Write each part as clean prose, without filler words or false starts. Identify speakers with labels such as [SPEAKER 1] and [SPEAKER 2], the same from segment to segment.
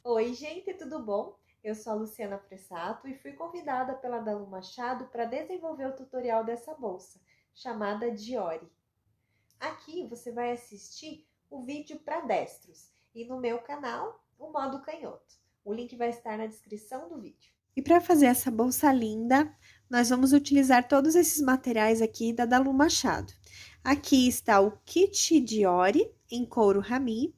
[SPEAKER 1] Oi, gente, tudo bom? Eu sou a Luciana Fressato e fui convidada pela Dalu Machado para desenvolver o tutorial dessa bolsa, chamada Diori. Aqui você vai assistir o vídeo para destros e no meu canal, o modo canhoto. O link vai estar na descrição do vídeo. E para fazer essa bolsa linda, nós vamos utilizar todos esses materiais aqui da Dalu Machado. Aqui está o kit Diori em couro rami,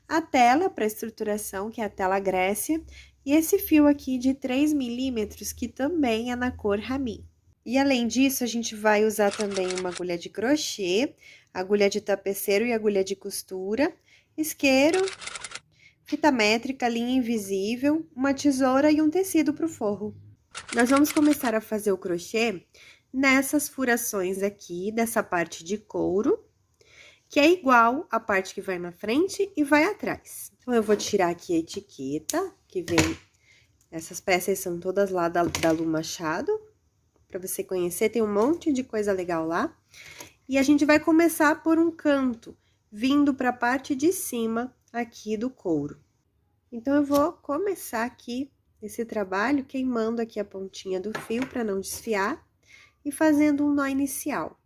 [SPEAKER 1] a tela para estruturação, que é a tela Grécia, e esse fio aqui de 3 milímetros, que também é na cor rami. E além disso, a gente vai usar também uma agulha de crochê, agulha de tapeceiro e agulha de costura, isqueiro, fita métrica, linha invisível, uma tesoura e um tecido para o forro. Nós vamos começar a fazer o crochê nessas furações aqui, dessa parte de couro, que é igual à parte que vai na frente e vai atrás. Então, eu vou tirar aqui a etiqueta, que vem... Essas peças são todas lá da Dalu Machado, para você conhecer, tem um monte de coisa legal lá. E a gente vai começar por um canto, vindo para a parte de cima aqui do couro. Então, eu vou começar aqui esse trabalho queimando aqui a pontinha do fio para não desfiar e fazendo um nó inicial.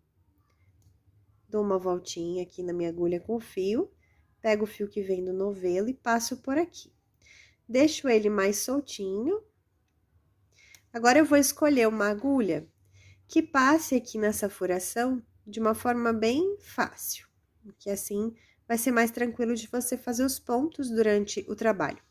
[SPEAKER 1] Dou uma voltinha aqui na minha agulha com o fio, pego o fio que vem do novelo e passo por aqui. Deixo ele mais soltinho. Agora, eu vou escolher uma agulha que passe aqui nessa furação de uma forma bem fácil, que assim vai ser mais tranquilo de você fazer os pontos durante o trabalho.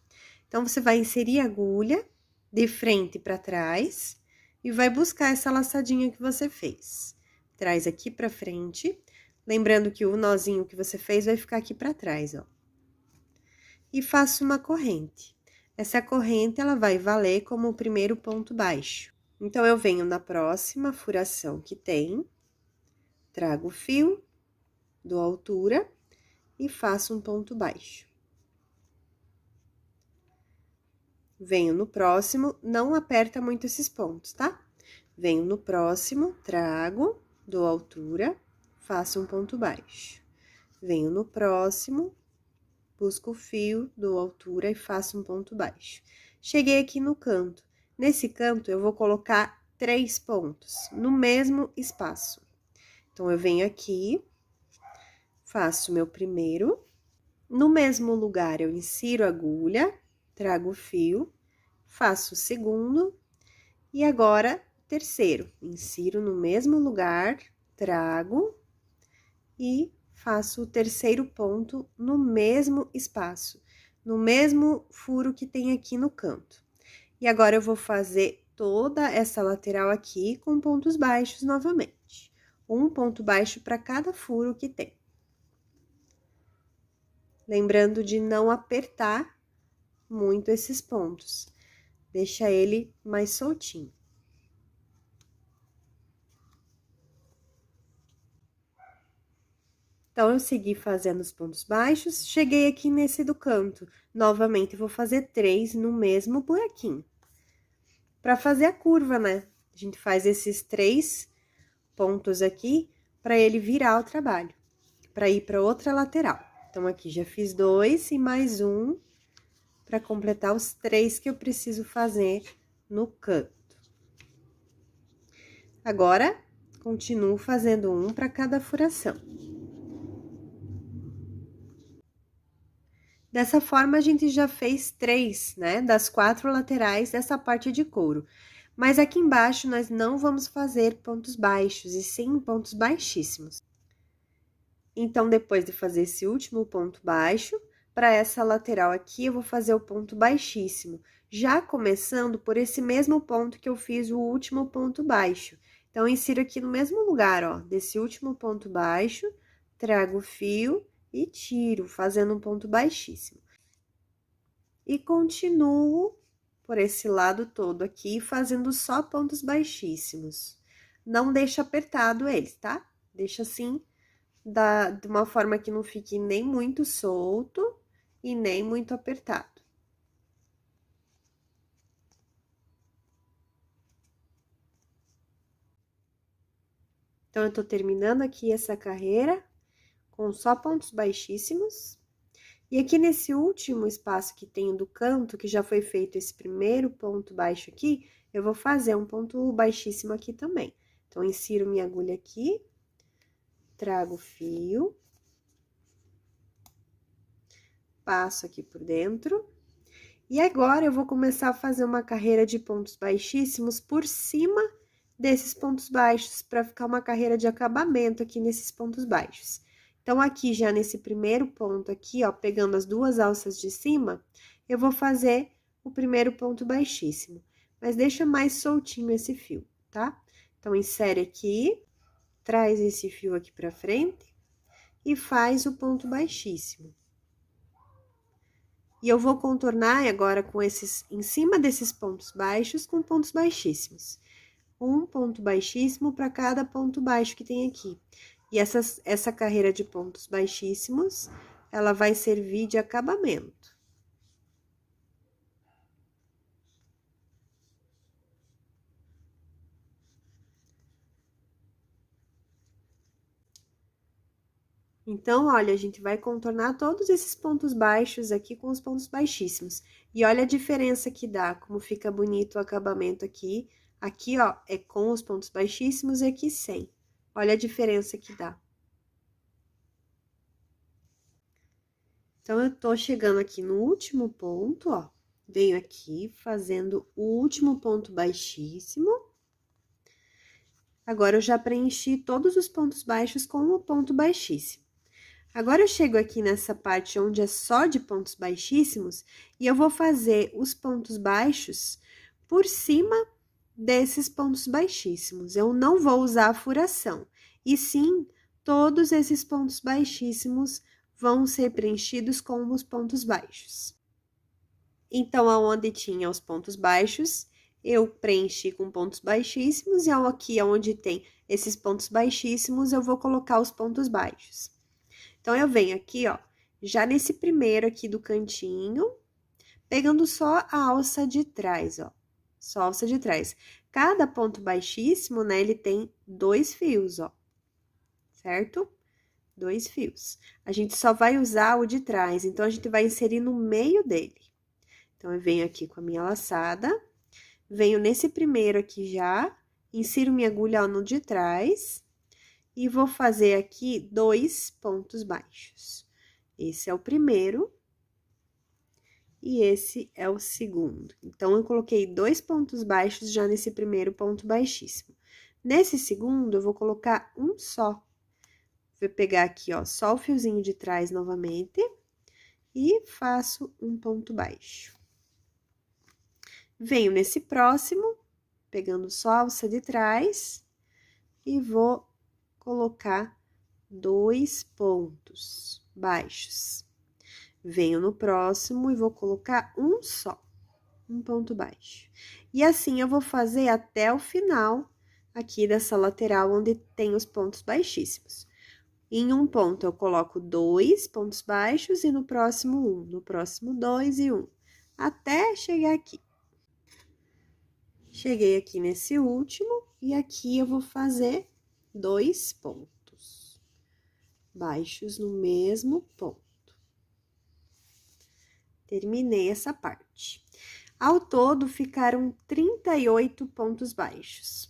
[SPEAKER 1] Então, você vai inserir a agulha de frente para trás e vai buscar essa laçadinha que você fez. Traz aqui para frente. Lembrando que o nozinho que você fez vai ficar aqui para trás, ó. E faço uma corrente. Essa corrente, ela vai valer como o primeiro ponto baixo. Então, eu venho na próxima furação que tem, trago o fio, dou altura e faço um ponto baixo. Venho no próximo, não aperta muito esses pontos, tá? Venho no próximo, trago, dou altura, faço um ponto baixo. Venho no próximo, busco o fio, dou altura e faço um ponto baixo. Cheguei aqui no canto. Nesse canto, eu vou colocar 3 pontos no mesmo espaço. Então, eu venho aqui, faço meu primeiro. No mesmo lugar, eu insiro a agulha, trago o fio, faço o segundo. E agora, terceiro. Insiro no mesmo lugar, trago e faço o terceiro ponto no mesmo espaço, no mesmo furo que tem aqui no canto. E agora, eu vou fazer toda essa lateral aqui com pontos baixos novamente. Um ponto baixo para cada furo que tem. Lembrando de não apertar muito esses pontos. Deixa ele mais soltinho. Então, eu segui fazendo os pontos baixos, cheguei aqui nesse do canto. Novamente, vou fazer 3 no mesmo buraquinho. Para fazer a curva, né? A gente faz esses 3 pontos aqui para ele virar o trabalho, para ir para outra lateral. Então, aqui já fiz 2 e mais um para completar os 3 que eu preciso fazer no canto. Agora, continuo fazendo um para cada furação. Dessa forma, a gente já fez 3, né, das 4 laterais dessa parte de couro. Mas aqui embaixo, nós não vamos fazer pontos baixos, e sim pontos baixíssimos. Então, depois de fazer esse último ponto baixo, para essa lateral aqui, eu vou fazer o ponto baixíssimo, já começando por esse mesmo ponto que eu fiz o último ponto baixo. Então, eu insiro aqui no mesmo lugar, ó, desse último ponto baixo,
[SPEAKER 2] trago o fio e tiro, fazendo um ponto baixíssimo. E continuo por esse lado todo aqui, fazendo só pontos baixíssimos. Não deixa apertado eles, tá? Deixa assim, de uma forma que não fique nem muito solto e nem muito apertado. Então, eu tô terminando aqui essa carreira com só pontos baixíssimos. E aqui nesse último espaço que tem do canto, que já foi feito esse primeiro ponto baixo aqui, eu vou fazer um ponto baixíssimo aqui também. Então, insiro minha agulha aqui, trago o fio, passo aqui por dentro. E agora, eu vou começar a fazer uma carreira de pontos baixíssimos por cima desses pontos baixos, para ficar uma carreira de acabamento aqui nesses pontos baixos. Então, aqui já nesse primeiro ponto aqui, ó, pegando as duas alças de cima, eu vou fazer o primeiro ponto baixíssimo. Mas deixa mais soltinho esse fio, tá? Então, insere aqui, traz esse fio aqui pra frente e faz o ponto baixíssimo. E eu vou contornar agora com esses, em cima desses pontos baixos, com pontos baixíssimos. Um ponto baixíssimo para cada ponto baixo que tem aqui. E essa carreira de pontos baixíssimos, ela vai servir de acabamento. Então, olha, a gente vai contornar todos esses pontos baixos aqui com os pontos baixíssimos. E olha a diferença que dá, como fica bonito o acabamento aqui. Aqui, ó, é com os pontos baixíssimos e aqui sem. Olha a diferença que dá. Então, eu tô chegando aqui no último ponto, ó. Venho aqui fazendo o último ponto baixíssimo. Agora, eu já preenchi todos os pontos baixos com o ponto baixíssimo. Agora, eu chego aqui nessa parte onde é só de pontos baixíssimos e eu vou fazer os pontos baixos por cima desses pontos baixíssimos. Eu não vou usar a furação, e sim, todos esses pontos baixíssimos vão ser preenchidos com os pontos baixos. Então, aonde tinha os pontos baixos, eu preenchi com pontos baixíssimos, e aqui onde tem esses pontos baixíssimos, eu vou colocar os pontos baixos. Então, eu venho aqui, ó, já nesse primeiro aqui do cantinho, pegando só a alça de trás, ó. Só a alça de trás. Cada ponto baixíssimo, né, ele tem 2 fios, ó. Certo? 2 fios. A gente só vai usar o de trás, então, a gente vai inserir no meio dele. Então, eu venho aqui com a minha laçada, venho nesse primeiro aqui já, insiro minha agulha, ó, no de trás, e vou fazer aqui 2 pontos baixos. Esse é o primeiro e esse é o segundo. Então, eu coloquei 2 pontos baixos já nesse primeiro ponto baixíssimo. Nesse segundo, eu vou colocar um só. Vou pegar aqui, ó, só o fiozinho de trás novamente e faço um ponto baixo. Venho nesse próximo, pegando só a alça de trás e vou colocar 2 pontos baixos. Venho no próximo e vou colocar um só, um ponto baixo. E assim, eu vou fazer até o final aqui dessa lateral, onde tem os pontos baixíssimos. Em um ponto, eu coloco 2 pontos baixos e no próximo 1, no próximo 2 e 1, até chegar aqui. Cheguei aqui nesse último e aqui eu vou fazer 2 pontos baixos no mesmo ponto. Terminei essa parte. Ao todo, ficaram 38 pontos baixos.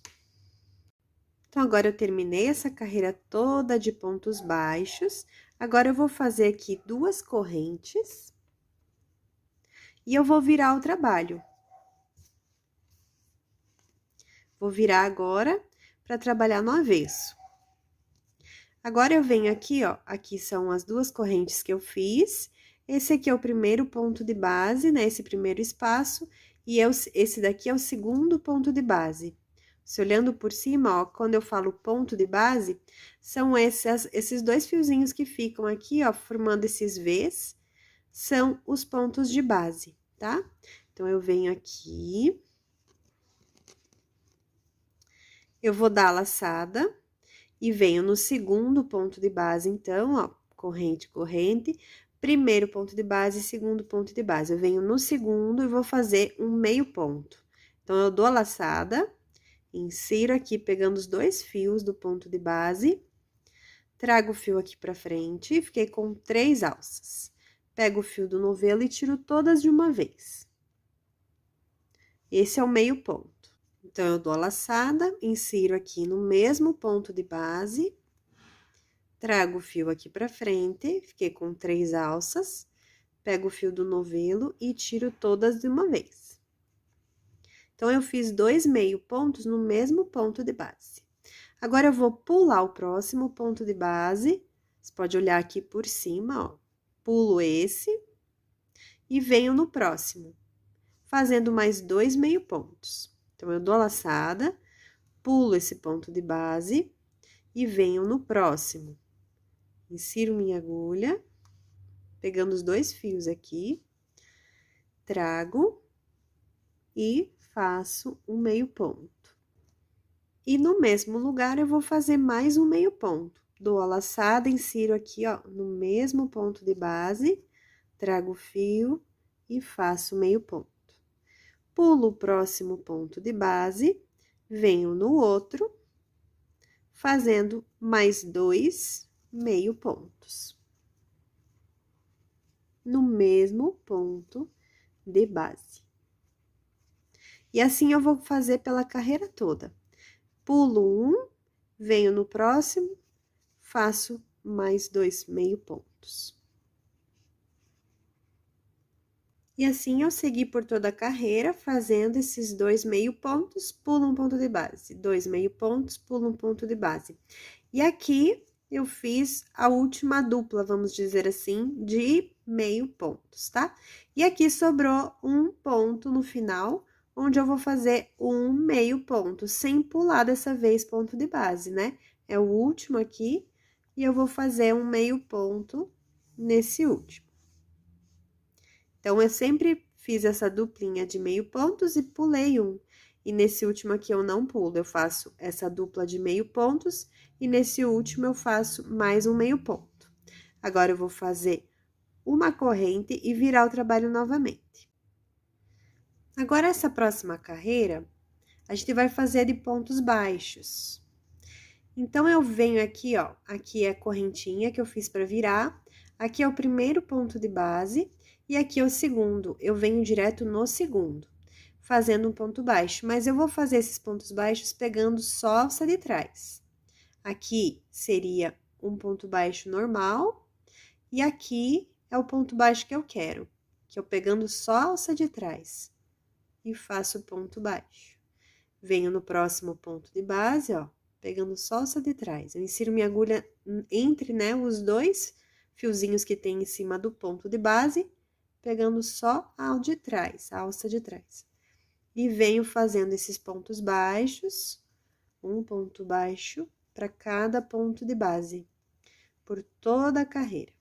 [SPEAKER 2] Então, agora eu terminei essa carreira toda de pontos baixos. Agora, eu vou fazer aqui 2 correntes. E eu vou virar o trabalho. Vou virar agora para trabalhar no avesso. Agora, eu venho aqui, ó, aqui são as 2 correntes que eu fiz. Esse aqui é o primeiro ponto de base, né? Esse primeiro espaço, e esse daqui é o segundo ponto de base. Se olhando por cima, ó, quando eu falo ponto de base, são esses dois fiozinhos que ficam aqui, ó, formando esses V's, são os pontos de base, tá? Então, eu venho aqui, eu vou dar a laçada e venho no segundo ponto de base, então, ó, corrente, corrente, primeiro ponto de base, segundo ponto de base. Eu venho no segundo e vou fazer um meio ponto. Então, eu dou a laçada, insiro aqui pegando os dois fios do ponto de base, trago o fio aqui pra frente e fiquei com 3 alças. Pego o fio do novelo e tiro todas de uma vez. Esse é o meio ponto. Então, eu dou a laçada, insiro aqui no mesmo ponto de base, trago o fio aqui pra frente, fiquei com 3 alças, pego o fio do novelo e tiro todas de uma vez. Então, eu fiz 2 meio pontos no mesmo ponto de base. Agora, eu vou pular o próximo ponto de base, você pode olhar aqui por cima, ó, pulo esse e venho no próximo, fazendo mais 2 meio pontos. Então, eu dou a laçada, pulo esse ponto de base e venho no próximo. Insiro minha agulha, pegando os dois fios aqui, trago e faço um meio ponto. E no mesmo lugar, eu vou fazer mais um meio ponto. Dou a laçada, insiro aqui, ó, no mesmo ponto de base, trago o fio e faço meio ponto. Pulo o próximo ponto de base, venho no outro, fazendo mais 2 meio pontos. No mesmo ponto de base. E assim eu vou fazer pela carreira toda. Pulo um, venho no próximo, faço mais 2 meio pontos. E assim, eu segui por toda a carreira, fazendo esses 2 meio pontos, pulo um ponto de base. 2 meio pontos, pulo um ponto de base. E aqui, eu fiz a última dupla, vamos dizer assim, de meio pontos, tá? E aqui sobrou um ponto no final, onde eu vou fazer um meio ponto, sem pular dessa vez ponto de base, né? É o último aqui, e eu vou fazer um meio ponto nesse último. Então, eu sempre fiz essa duplinha de meio pontos e pulei um. E nesse último aqui eu não pulo, eu faço essa dupla de meio pontos e nesse último eu faço mais um meio ponto. Agora, eu vou fazer uma corrente e virar o trabalho novamente. Agora, essa próxima carreira, a gente vai fazer de pontos baixos. Então, eu venho aqui, ó, aqui é a correntinha que eu fiz para virar, aqui é o primeiro ponto de base e aqui é o segundo, eu venho direto no segundo, fazendo um ponto baixo, mas eu vou fazer esses pontos baixos pegando só a alça de trás. Aqui seria um ponto baixo normal e aqui é o ponto baixo que eu quero, que eu pegando só a alça de trás e faço o ponto baixo. Venho no próximo ponto de base, ó, pegando só a alça de trás. Eu insiro minha agulha entre, né, os dois fiozinhos que tem em cima do ponto de base, pegando só a de trás, a alça de trás. E venho fazendo esses pontos baixos, um ponto baixo para cada ponto de base, por toda a carreira.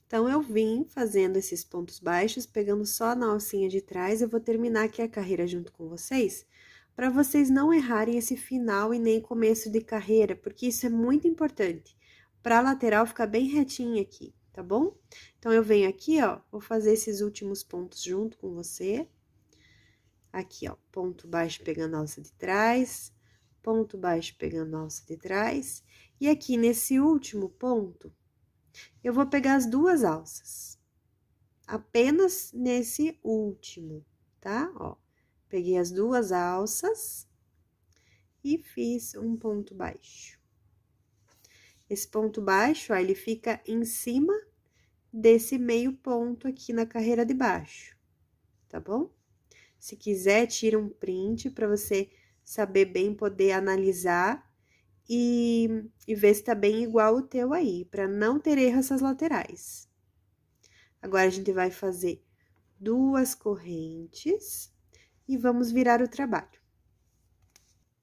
[SPEAKER 2] Então, eu vim fazendo esses pontos baixos, pegando só na alcinha de trás, eu vou terminar aqui a carreira junto com vocês, para vocês não errarem esse final e nem começo de carreira, porque isso é muito importante, para a lateral ficar bem retinha aqui, tá bom? Então, eu venho aqui, ó, vou fazer esses últimos pontos junto com você. Aqui, ó, ponto baixo pegando a alça de trás, ponto baixo pegando a alça de trás, e aqui nesse último ponto, eu vou pegar as 2 alças, apenas nesse último, tá? Ó, peguei as 2 alças e fiz um ponto baixo. Esse ponto baixo, ó, ele fica em cima desse meio ponto aqui na carreira de baixo, tá bom? Se quiser, tira um print para você saber bem, poder analisar e ver se tá bem igual o teu aí, para não ter erro essas laterais. Agora, a gente vai fazer 2 correntes, e vamos virar o trabalho.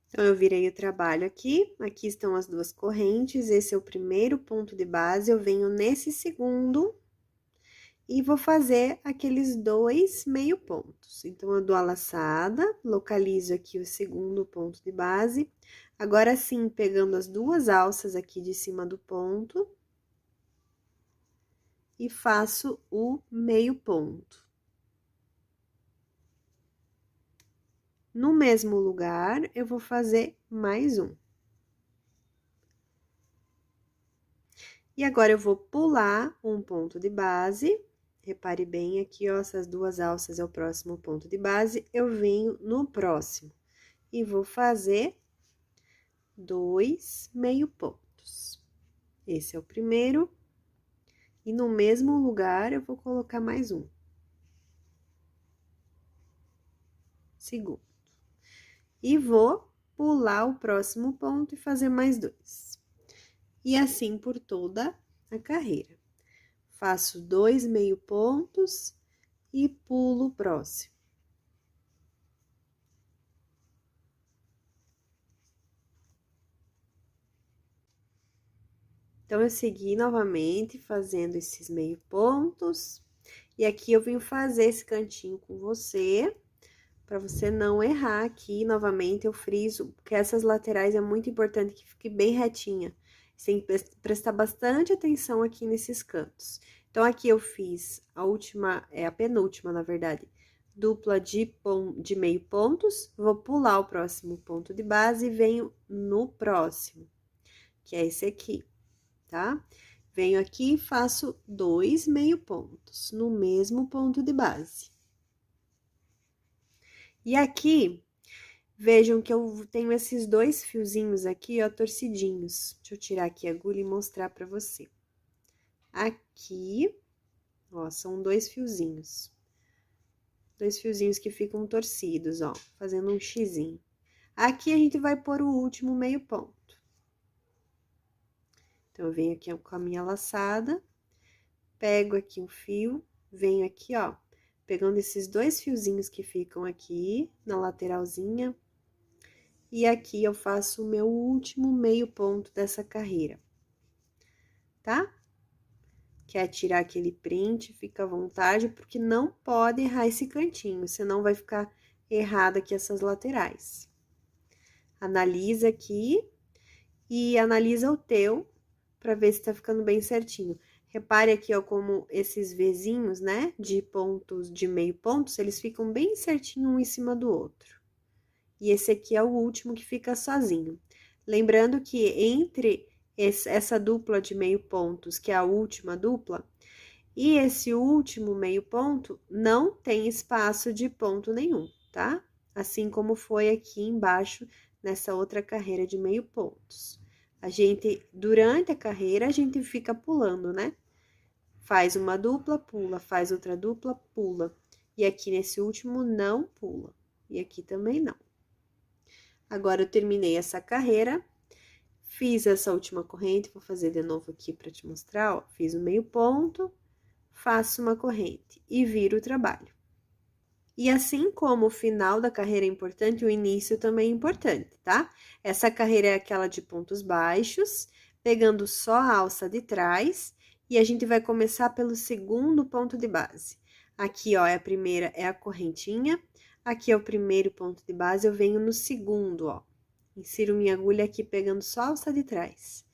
[SPEAKER 2] Então, eu virei o trabalho aqui estão as duas correntes, esse é o primeiro ponto de base, eu venho nesse segundo e vou fazer aqueles 2 meio pontos. Então, eu dou a laçada, localizo aqui o segundo ponto de base, agora sim, pegando as duas alças aqui de cima do ponto, e faço o meio ponto. No mesmo lugar, eu vou fazer mais um. E agora, eu vou pular um ponto de base, repare bem aqui, ó, essas duas alças é o próximo ponto de base, eu venho no próximo e vou fazer 2 meio pontos. Esse é o primeiro, e no mesmo lugar, eu vou colocar mais um. Segundo. E vou pular o próximo ponto e fazer mais 2. E assim por toda a carreira. Faço 2 meio pontos e pulo o próximo. Então, eu segui novamente fazendo esses meio pontos, e aqui eu vim fazer esse cantinho com você, para você não errar aqui, novamente eu friso, porque essas laterais é muito importante que fique bem retinha. Você tem que prestar bastante atenção aqui nesses cantos. Então, aqui eu fiz a última, a penúltima, na verdade, dupla de meio pontos, vou pular o próximo ponto de base e venho no próximo, que é esse aqui, tá? Venho aqui e faço 2 meio pontos no mesmo ponto de base. E aqui, vejam que eu tenho esses 2 fiozinhos aqui, ó, torcidinhos. Deixa eu tirar aqui a agulha e mostrar pra você. Aqui, ó, são 2 fiozinhos. 2 fiozinhos que ficam torcidos, ó, fazendo um xizinho. Aqui, a gente vai pôr o último meio ponto. Então, eu venho aqui com a minha laçada, pego aqui um fio, venho aqui, ó, pegando esses 2 fiozinhos que ficam aqui na lateralzinha, e aqui eu faço o meu último meio ponto dessa carreira, tá? Quer tirar aquele print, fica à vontade, porque não pode errar esse cantinho, senão vai ficar errado aqui essas laterais. Analisa aqui e analisa o teu, pra ver se tá ficando bem certinho. Repare aqui, ó, como esses Vzinhos, né, de pontos, de meio pontos, eles ficam bem certinho um em cima do outro. E esse aqui é o último que fica sozinho. Lembrando que entre essa dupla de meio pontos, que é a última dupla, e esse último meio ponto, não tem espaço de ponto nenhum, tá? Assim como foi aqui embaixo, nessa outra carreira de meio pontos. Durante a carreira, a gente fica pulando, né? Faz uma dupla, pula, faz outra dupla, pula. E aqui nesse último, não pula. E aqui também não. Agora, eu terminei essa carreira, fiz essa última corrente, vou fazer de novo aqui para te mostrar, ó. Fiz o meio ponto, faço uma corrente e viro o trabalho. E assim como o final da carreira é importante, o início também é importante, tá? Essa carreira é aquela de pontos baixos, pegando só a alça de trás, e a gente vai começar pelo segundo ponto de base. Aqui, ó, a primeira é a correntinha, aqui é o primeiro ponto de base, eu venho no segundo, ó. Insiro minha agulha aqui pegando só a alça de trás.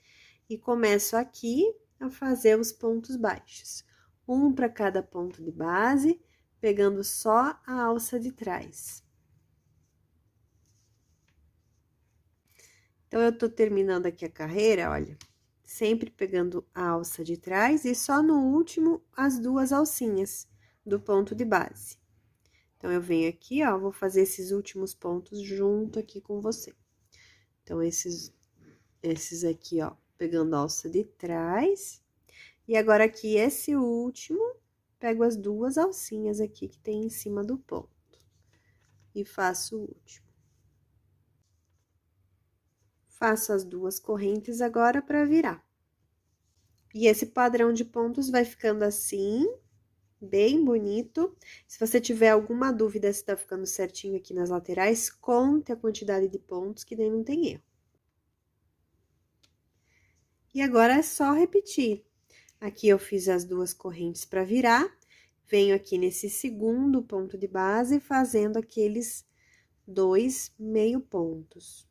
[SPEAKER 2] E começo aqui a fazer os pontos baixos. Um para cada ponto de base, pegando só a alça de trás. Então, eu tô terminando aqui a carreira, olha, sempre pegando a alça de trás e só no último as 2 alcinhas do ponto de base. Então, eu venho aqui, ó, vou fazer esses últimos pontos junto aqui com você. Então, esses aqui, ó, pegando a alça de trás. E agora, aqui, esse último, pego as 2 alcinhas aqui que tem em cima do ponto. E faço o último. Faço as 2 correntes agora para virar. E esse padrão de pontos vai ficando assim. bem bonito. Se você tiver alguma dúvida se tá ficando certinho aqui nas laterais, conte a quantidade de pontos, que daí não tem erro. E agora é só repetir. Aqui eu fiz as duas correntes para virar, venho aqui nesse segundo ponto de base, fazendo aqueles 2 meio pontos.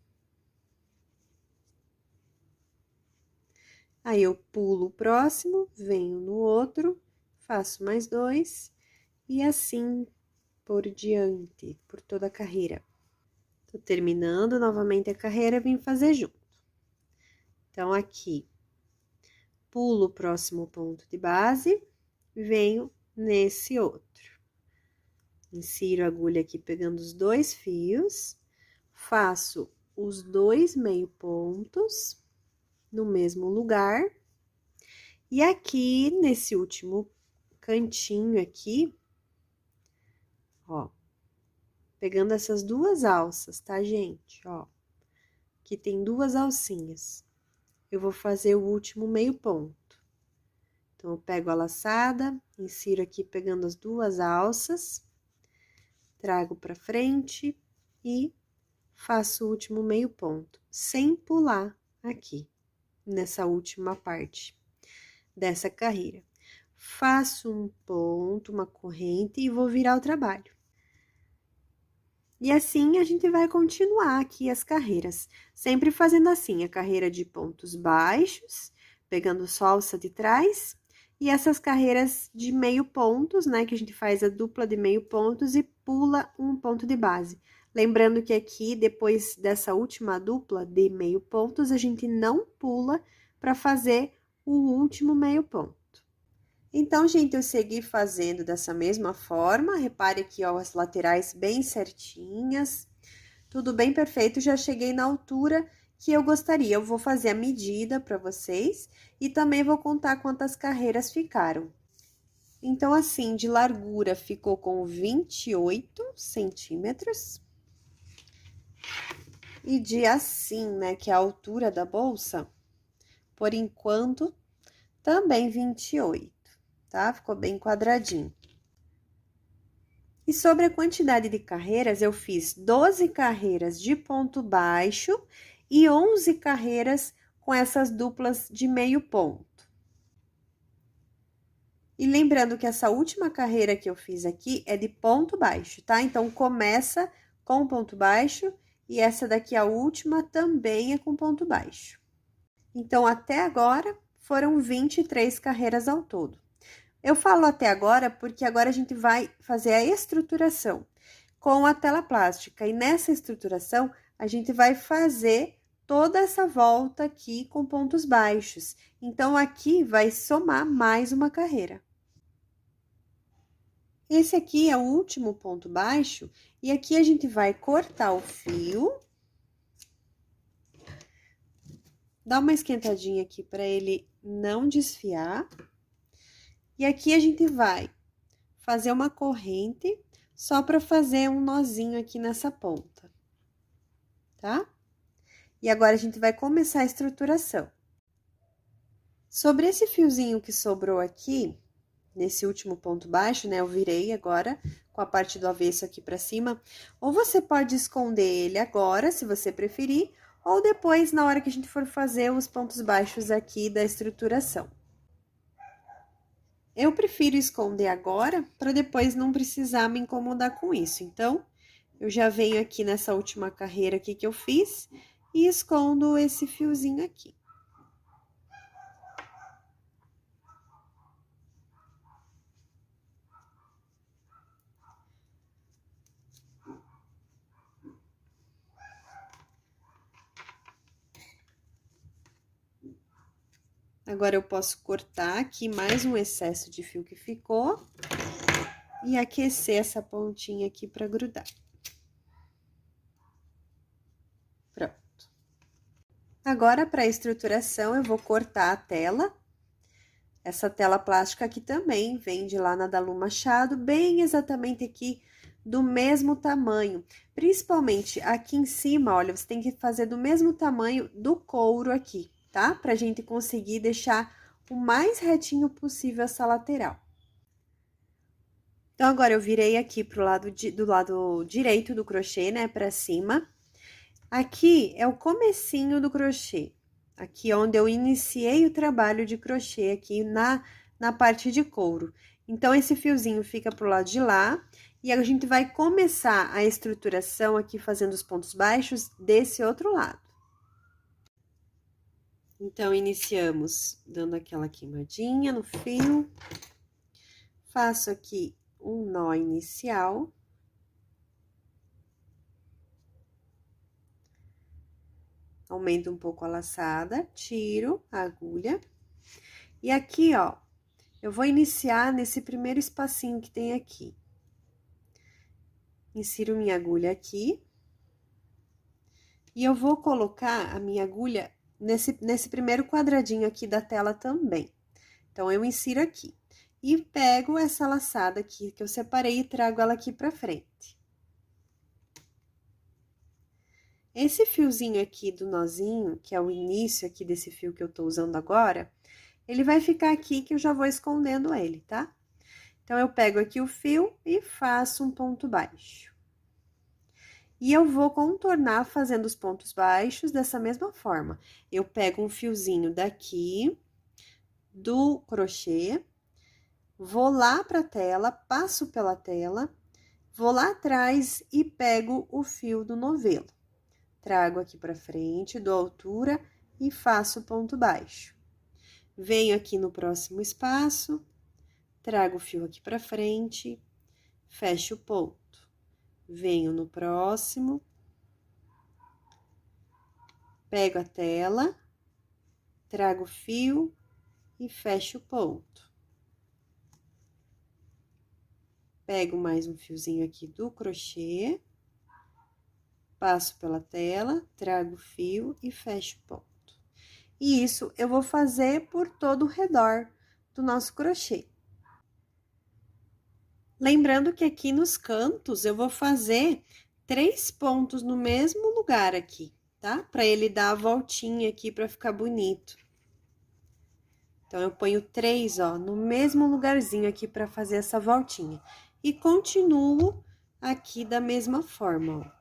[SPEAKER 2] Aí, eu pulo o próximo, venho no outro, faço mais 2, e assim por diante, por toda a carreira. Tô terminando novamente a carreira, vim fazer junto. Então, aqui, pulo o próximo ponto de base, venho nesse outro. Insiro a agulha aqui pegando os 2 fios, faço os 2 meio pontos no mesmo lugar. E aqui, nesse último cantinho aqui, ó, pegando essas 2 alças, tá, gente? Ó, aqui tem 2 alcinhas. Eu vou fazer o último meio ponto. Então, eu pego a laçada, insiro aqui pegando as 2 alças, trago pra frente e faço o último meio ponto, sem pular aqui, nessa última parte dessa carreira. Faço um ponto, uma corrente e vou virar o trabalho. E assim, a gente vai continuar aqui as carreiras, sempre fazendo assim, a carreira de pontos baixos, pegando só a alça de trás, e essas carreiras de meio pontos, né, que a gente faz a dupla de meio pontos e pula um ponto de base. Lembrando que aqui, depois dessa última dupla de meio pontos, a gente não pula para fazer o último meio ponto. Então, gente, eu segui fazendo dessa mesma forma, repare aqui, ó, as laterais bem certinhas, tudo bem perfeito, já cheguei na altura que eu gostaria. Eu vou fazer a medida para vocês e também vou contar quantas carreiras ficaram. Então, assim, de largura ficou com 28 centímetros. E de assim, né, que é a altura da bolsa, por enquanto, também 28, tá? Ficou bem quadradinho. E sobre a quantidade de carreiras, eu fiz 12 carreiras de ponto baixo e 11 carreiras com essas duplas de meio ponto. E lembrando que essa última carreira que eu fiz aqui é de ponto baixo, tá? Então, começa com ponto baixo e essa daqui, a última, também é com ponto baixo. Então, até agora, foram 23 carreiras ao todo. Eu falo até agora porque agora a gente vai fazer a estruturação com a tela plástica. E nessa estruturação, a gente vai fazer toda essa volta aqui com pontos baixos. Então, aqui vai somar mais uma carreira. Esse aqui é o último ponto baixo, e aqui a gente vai cortar o fio. Dá uma esquentadinha aqui para ele não desfiar. E aqui a gente vai fazer uma corrente só para fazer um nozinho aqui nessa ponta, tá? E agora a gente vai começar a estruturação. Sobre esse fiozinho que sobrou aqui, nesse último ponto baixo, né? Eu virei agora com a parte do avesso aqui para cima. Ou você pode esconder ele agora, se você preferir, ou depois, na hora que a gente for fazer os pontos baixos aqui da estruturação. Eu prefiro esconder agora, para depois não precisar me incomodar com isso. Então, eu já venho aqui nessa última carreira aqui que eu fiz e escondo esse fiozinho aqui. Agora, eu posso cortar aqui mais um excesso de fio que ficou e aquecer essa pontinha aqui para grudar. Pronto. Agora, para a estruturação, eu vou cortar a tela. Essa tela plástica aqui também vem de lá na Dalu Machado, bem exatamente aqui do mesmo tamanho. Principalmente aqui em cima, olha, você tem que fazer do mesmo tamanho do couro aqui, tá? Pra gente conseguir deixar o mais retinho possível essa lateral. Então, agora eu virei aqui pro lado do lado direito do crochê, né, pra cima. Aqui é o comecinho do crochê. Aqui onde eu iniciei o trabalho de crochê aqui na parte de couro. Então, esse fiozinho fica pro lado de lá. E a gente vai começar a estruturação aqui fazendo os pontos baixos desse outro lado. Então, iniciamos dando aquela queimadinha no fio. Faço aqui um nó inicial. Aumento um pouco a laçada, tiro a agulha. E aqui, ó, eu vou iniciar nesse primeiro espacinho que tem aqui. Insiro minha agulha aqui. E eu vou colocar a minha agulha nesse primeiro quadradinho aqui da tela também. Então, eu insiro aqui. E pego essa laçada aqui que eu separei e trago ela aqui pra frente. Esse fiozinho aqui do nozinho, que é o início aqui desse fio que eu tô usando agora, ele vai ficar aqui que eu já vou escondendo ele, tá? Então, eu pego aqui o fio e faço um ponto baixo. E eu vou contornar fazendo os pontos baixos dessa mesma forma. Eu pego um fiozinho daqui, do crochê, vou lá pra tela, passo pela tela, vou lá atrás e pego o fio do novelo. Trago aqui pra frente, dou altura e faço ponto baixo. Venho aqui no próximo espaço, trago o fio aqui pra frente, fecho o ponto. Venho no próximo, pego a tela, trago o fio e fecho o ponto. Pego mais um fiozinho aqui do crochê, passo pela tela, trago o fio e fecho o ponto. E isso eu vou fazer por todo o redor do nosso crochê. Lembrando que aqui nos cantos eu vou fazer 3 pontos no mesmo lugar aqui, tá? Pra ele dar a voltinha aqui pra ficar bonito. Então, eu ponho 3, ó, no mesmo lugarzinho aqui pra fazer essa voltinha. E continuo aqui da mesma forma, ó.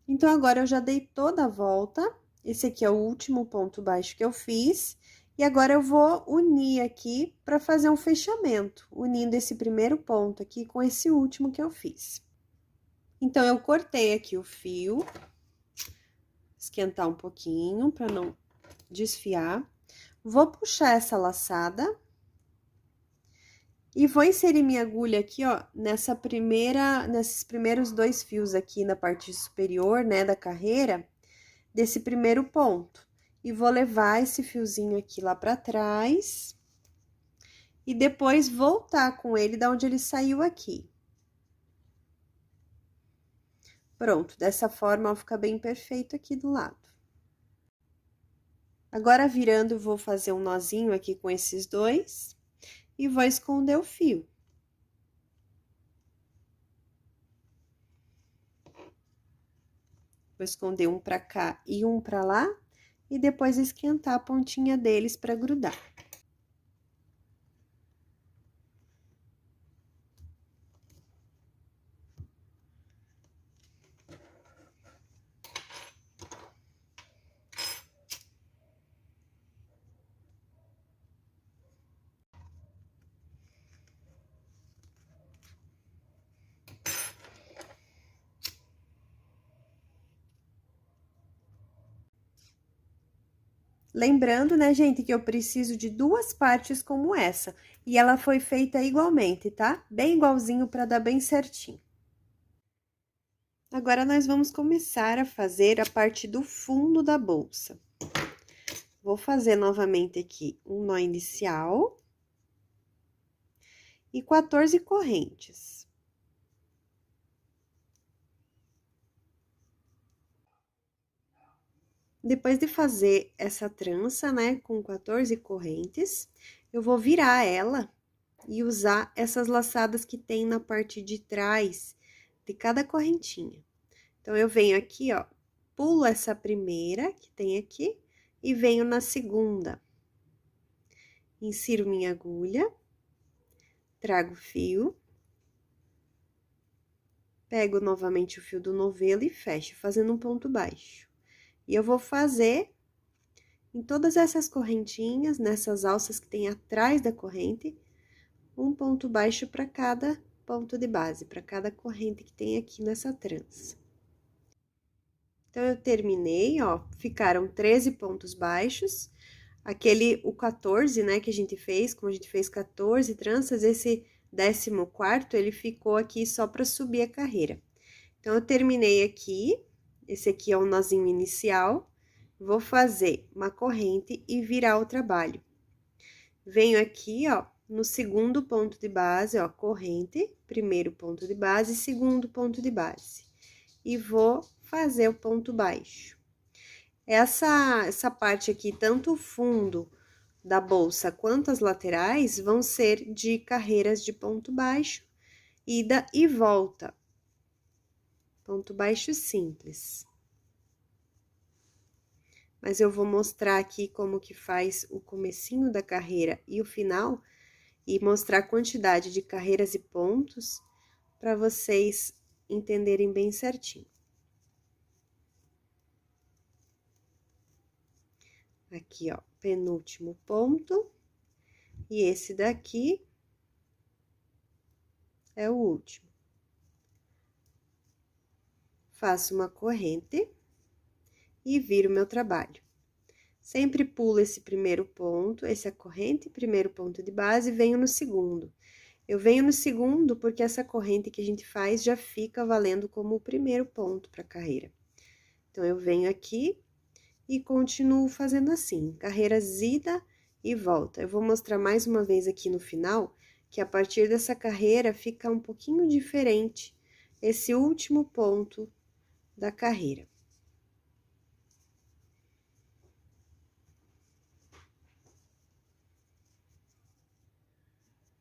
[SPEAKER 2] Então, agora eu já dei toda a volta. Esse aqui é o último ponto baixo que eu fiz. E agora eu vou unir aqui pra fazer um fechamento, unindo esse primeiro ponto aqui com esse último que eu fiz. Então, eu cortei aqui o fio, esquentar um pouquinho pra não desfiar. Vou puxar essa laçada. E vou inserir minha agulha aqui, ó, nesses primeiros 2 fios aqui na parte superior, né, da carreira, desse primeiro ponto. E vou levar esse fiozinho aqui lá pra trás. E depois voltar com ele da onde ele saiu aqui. Pronto, dessa forma, ó, fica bem perfeito aqui do lado. Agora, virando, eu vou fazer um nozinho aqui com esses 2. E vou esconder o fio. Vou esconder um pra cá e um pra lá, e depois esquentar a pontinha deles pra grudar. Lembrando, né, gente, que eu preciso de 2 partes como essa. E ela foi feita igualmente, tá? Bem igualzinho pra dar bem certinho. Agora, nós vamos começar a fazer a parte do fundo da bolsa. Vou fazer novamente aqui um nó inicial. E 14 correntes. Depois de fazer essa trança, né, com 14 correntes, eu vou virar ela e usar essas laçadas que tem na parte de trás de cada correntinha. Então, eu venho aqui, ó, pulo essa primeira que tem aqui e venho na segunda. Insiro minha agulha, trago o fio, pego novamente o fio do novelo e fecho, fazendo um ponto baixo. E eu vou fazer em todas essas correntinhas, nessas alças que tem atrás da corrente, um ponto baixo para cada ponto de base, para cada corrente que tem aqui nessa trança. Então, eu terminei, ó, ficaram 13 pontos baixos. O 14, né, que a gente fez, como a gente fez 14 tranças, esse 14º, ele ficou aqui só para subir a carreira. Então, eu terminei aqui, esse aqui é o nozinho inicial, vou fazer uma corrente e virar o trabalho. Venho aqui, ó, no segundo ponto de base, ó, corrente, primeiro ponto de base, segundo ponto de base. E vou fazer o ponto baixo. Essa parte aqui, tanto o fundo da bolsa quanto as laterais, vão ser de carreiras de ponto baixo, ida e volta. Ponto baixo simples. Mas eu vou mostrar aqui como que faz o comecinho da carreira e o final, e mostrar a quantidade de carreiras e pontos, para vocês entenderem bem certinho. Aqui, ó, penúltimo ponto, e esse daqui é o último. Faço uma corrente e viro meu trabalho. Sempre pulo esse primeiro ponto, essa corrente, primeiro ponto de base, e venho no segundo. Eu venho no segundo porque essa corrente que a gente faz já fica valendo como o primeiro ponto para a carreira. Então, eu venho aqui e continuo fazendo assim, carreiras ida e volta. Eu vou mostrar mais uma vez aqui no final, que a partir dessa carreira fica um pouquinho diferente esse último ponto da carreira.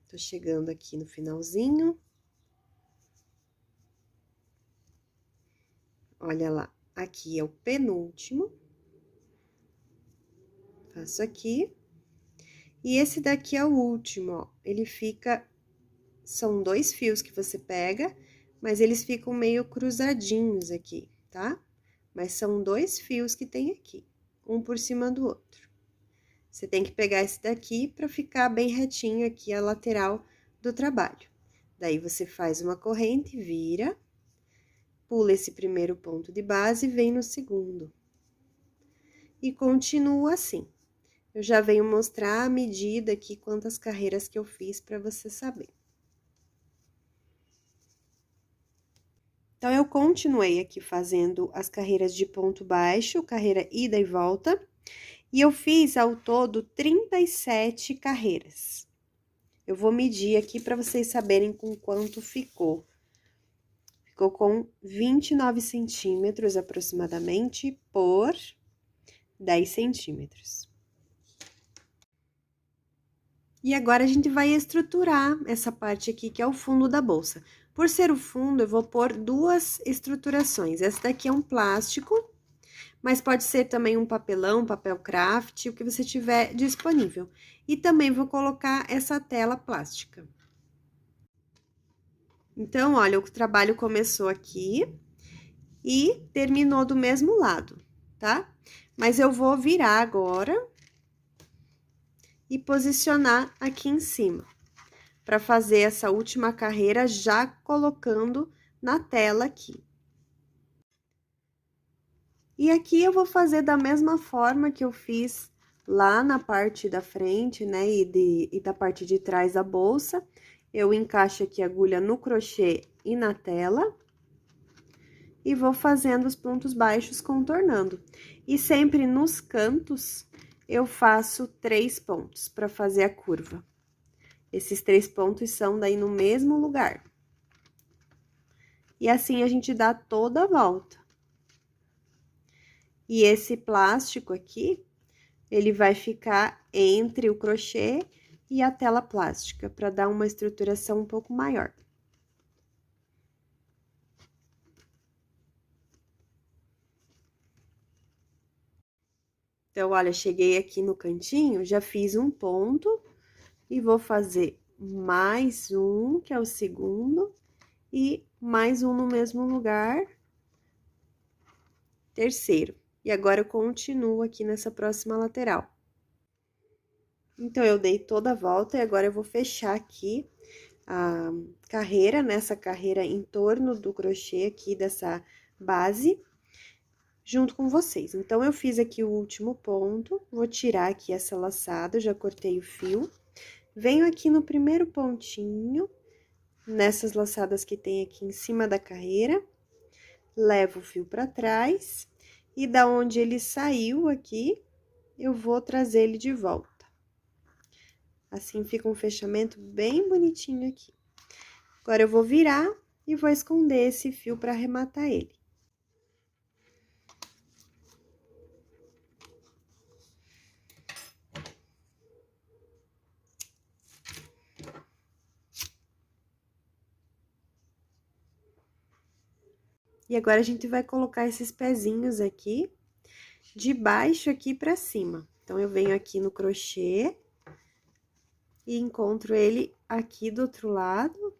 [SPEAKER 2] Tô chegando aqui no finalzinho. Olha lá, aqui é o penúltimo. Faço aqui. E esse daqui é o último, ó. Ele fica... São 2 fios que você pega, mas eles ficam meio cruzadinhos aqui, tá? Mas são 2 fios que tem aqui, um por cima do outro. Você tem que pegar esse daqui para ficar bem retinho aqui a lateral do trabalho. Daí, você faz uma corrente, vira, pula esse primeiro ponto de base e vem no segundo. E continua assim. Eu já venho mostrar a medida aqui, quantas carreiras que eu fiz para você saber. Então, eu continuei aqui fazendo as carreiras de ponto baixo, carreira ida e volta, e eu fiz ao todo 37 carreiras. Eu vou medir aqui para vocês saberem com quanto ficou. Ficou com 29 centímetros aproximadamente por 10 centímetros. E agora, a gente vai estruturar essa parte aqui, que é o fundo da bolsa. Por ser o fundo, eu vou pôr 2 estruturações. Essa daqui é um plástico, mas pode ser também um papelão, papel craft, o que você tiver disponível. E também vou colocar essa tela plástica. Então, olha, o trabalho começou aqui e terminou do mesmo lado, tá? Mas eu vou virar agora e posicionar aqui em cima, para fazer essa última carreira já colocando na tela aqui. E aqui eu vou fazer da mesma forma que eu fiz lá na parte da frente, né, e da parte de trás da bolsa. Eu encaixo aqui a agulha no crochê e na tela. E vou fazendo os pontos baixos contornando. E sempre nos cantos, eu faço 3 pontos para fazer a curva. Esses 3 pontos são daí no mesmo lugar. E assim a gente dá toda a volta. E esse plástico aqui, ele vai ficar entre o crochê e a tela plástica, para dar uma estruturação um pouco maior. Então, olha, cheguei aqui no cantinho, já fiz um ponto e vou fazer mais um, que é o segundo, e mais um no mesmo lugar, terceiro. E agora eu continuo aqui nessa próxima lateral. Então, eu dei toda a volta e agora eu vou fechar aqui a carreira, nessa carreira em torno do crochê aqui dessa base, junto com vocês. Então, eu fiz aqui o último ponto, vou tirar aqui essa laçada, já cortei o fio. Venho aqui no primeiro pontinho, nessas laçadas que tem aqui em cima da carreira, levo o fio pra trás, e da onde ele saiu aqui, eu vou trazer ele de volta. Assim, fica um fechamento bem bonitinho aqui. Agora, eu vou virar e vou esconder esse fio pra arrematar ele. E agora, a gente vai colocar esses pezinhos aqui, de baixo aqui pra cima. Então, eu venho aqui no crochê e encontro ele aqui do outro lado,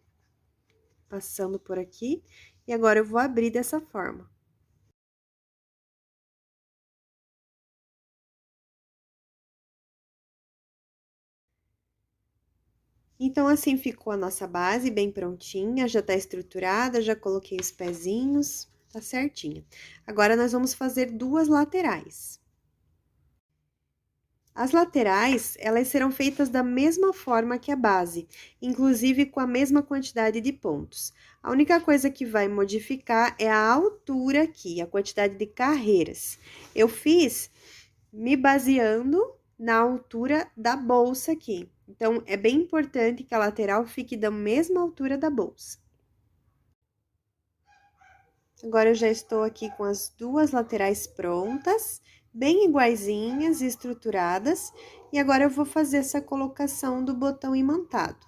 [SPEAKER 2] passando por aqui, e agora eu vou abrir dessa forma. Então, assim ficou a nossa base bem prontinha, já tá estruturada, já coloquei os pezinhos, tá certinha. Agora, nós vamos fazer duas laterais. As laterais, elas serão feitas da mesma forma que a base, inclusive com a mesma quantidade de pontos. A única coisa que vai modificar é a altura aqui, a quantidade de carreiras. Eu fiz me baseando na altura da bolsa aqui. Então, é bem importante que a lateral fique da mesma altura da bolsa. Agora, eu já estou aqui com as duas laterais prontas, bem iguaizinhas e estruturadas. E agora, eu vou fazer essa colocação do botão imantado.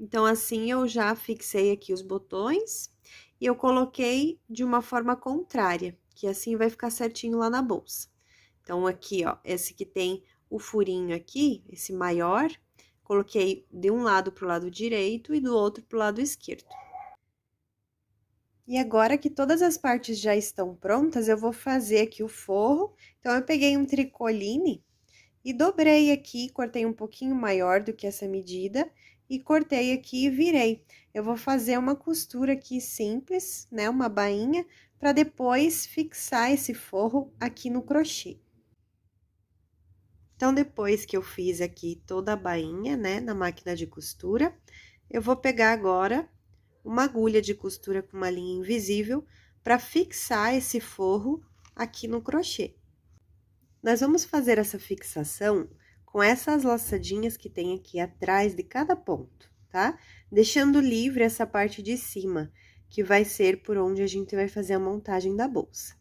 [SPEAKER 2] Então, assim, eu já fixei aqui os botões e eu coloquei de uma forma contrária, que assim vai ficar certinho lá na bolsa. Então, aqui, ó, esse que tem o furinho aqui, esse maior, coloquei de um lado pro lado direito e do outro pro lado esquerdo. E agora que todas as partes já estão prontas, eu vou fazer aqui o forro. Então, eu peguei um tricoline e dobrei aqui, cortei um pouquinho maior do que essa medida e cortei aqui e virei. Eu vou fazer uma costura aqui simples, né, uma bainha, para depois fixar esse forro aqui no crochê. Então, depois que eu fiz aqui toda a bainha, né, na máquina de costura, eu vou pegar agora uma agulha de costura com uma linha invisível para fixar esse forro aqui no crochê. Nós vamos fazer essa fixação com essas laçadinhas que tem aqui atrás de cada ponto, tá? Deixando livre essa parte de cima, que vai ser por onde a gente vai fazer a montagem da bolsa.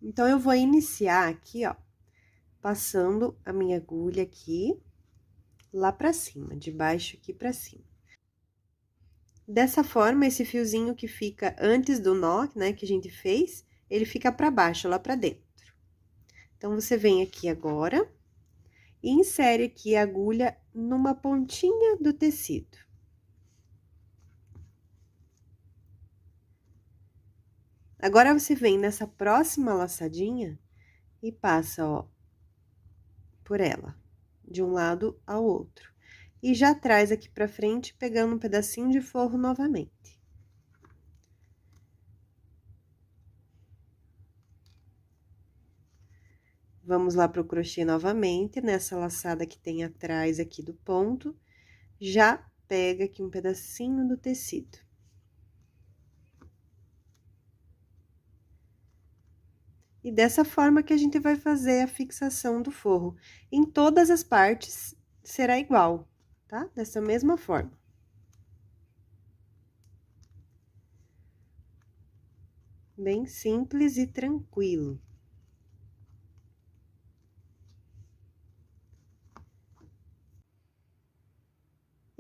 [SPEAKER 2] Então, eu vou iniciar aqui, ó, passando a minha agulha aqui, lá pra cima, de baixo aqui pra cima. Dessa forma, esse fiozinho que fica antes do nó, né, que a gente fez, ele fica pra baixo, lá pra dentro. Então, você vem aqui agora e insere aqui a agulha numa pontinha do tecido. Agora, você vem nessa próxima laçadinha e passa, ó, por ela, de um lado ao outro. E já traz aqui pra frente, pegando um pedacinho de forro novamente. Vamos lá pro crochê novamente, nessa laçada que tem atrás aqui do ponto, já pega aqui um pedacinho do tecido. E dessa forma que a gente vai fazer a fixação do forro. Em todas as partes, será igual, tá? Dessa mesma forma. Bem simples e tranquilo.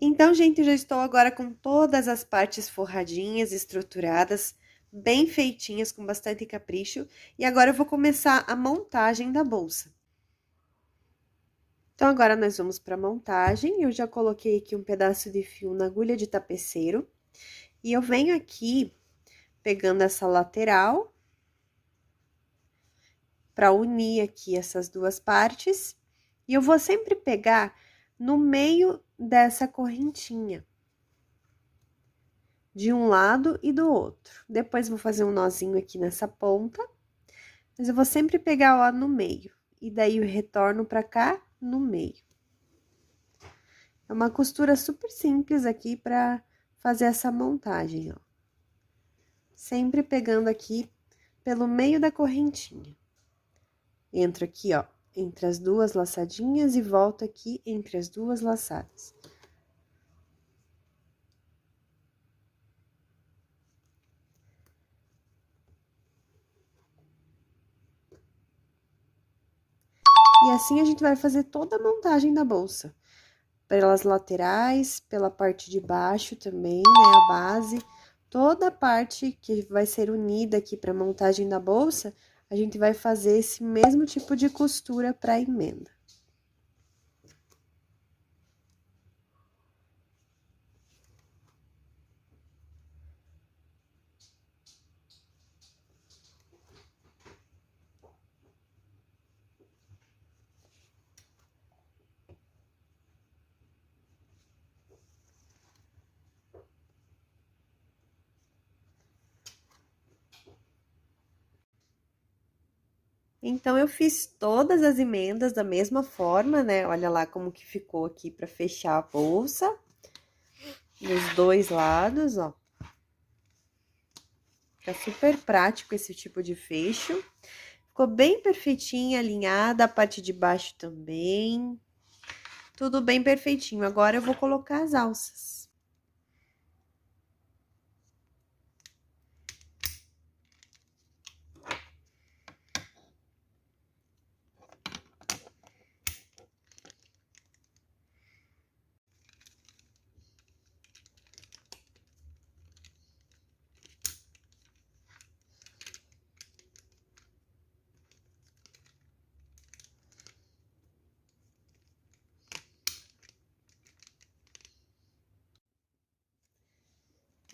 [SPEAKER 2] Então, gente, eu já estou agora com todas as partes forradinhas, estruturadas, bem feitinhas, com bastante capricho. E agora eu vou começar a montagem da bolsa. Então, agora nós vamos para a montagem. Eu já coloquei aqui um pedaço de fio na agulha de tapeceiro. E eu venho aqui pegando essa lateral para unir aqui essas duas partes. E eu vou sempre pegar no meio dessa correntinha, de um lado e do outro. Depois, vou fazer um nozinho aqui nessa ponta, mas eu vou sempre pegar lá no meio. E daí, eu retorno pra cá, no meio. É uma costura super simples aqui pra fazer essa montagem, ó. Sempre pegando aqui pelo meio da correntinha. Entro aqui, ó, entre as duas laçadinhas e volto aqui entre as duas laçadas. E assim a gente vai fazer toda a montagem da bolsa. Pelas laterais, pela parte de baixo também, né, a base. Toda a parte que vai ser unida aqui para a montagem da bolsa, a gente vai fazer esse mesmo tipo de costura para a emenda. Então, eu fiz todas as emendas da mesma forma, né? Olha lá como que ficou aqui para fechar a bolsa. Dos dois lados, ó. Fica super prático esse tipo de fecho. Ficou bem perfeitinha, alinhada, a parte de baixo também. Tudo bem perfeitinho. Agora, eu vou colocar as alças.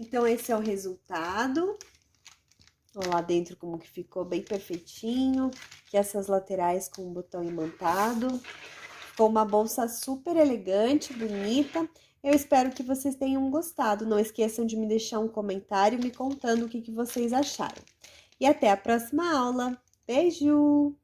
[SPEAKER 2] Então, esse é o resultado. Ó, lá dentro como que ficou bem perfeitinho. Que essas laterais com o botão imantado. Ficou uma bolsa super elegante, bonita. Eu espero que vocês tenham gostado. Não esqueçam de me deixar um comentário me contando o que vocês acharam. E até a próxima aula. Beijo!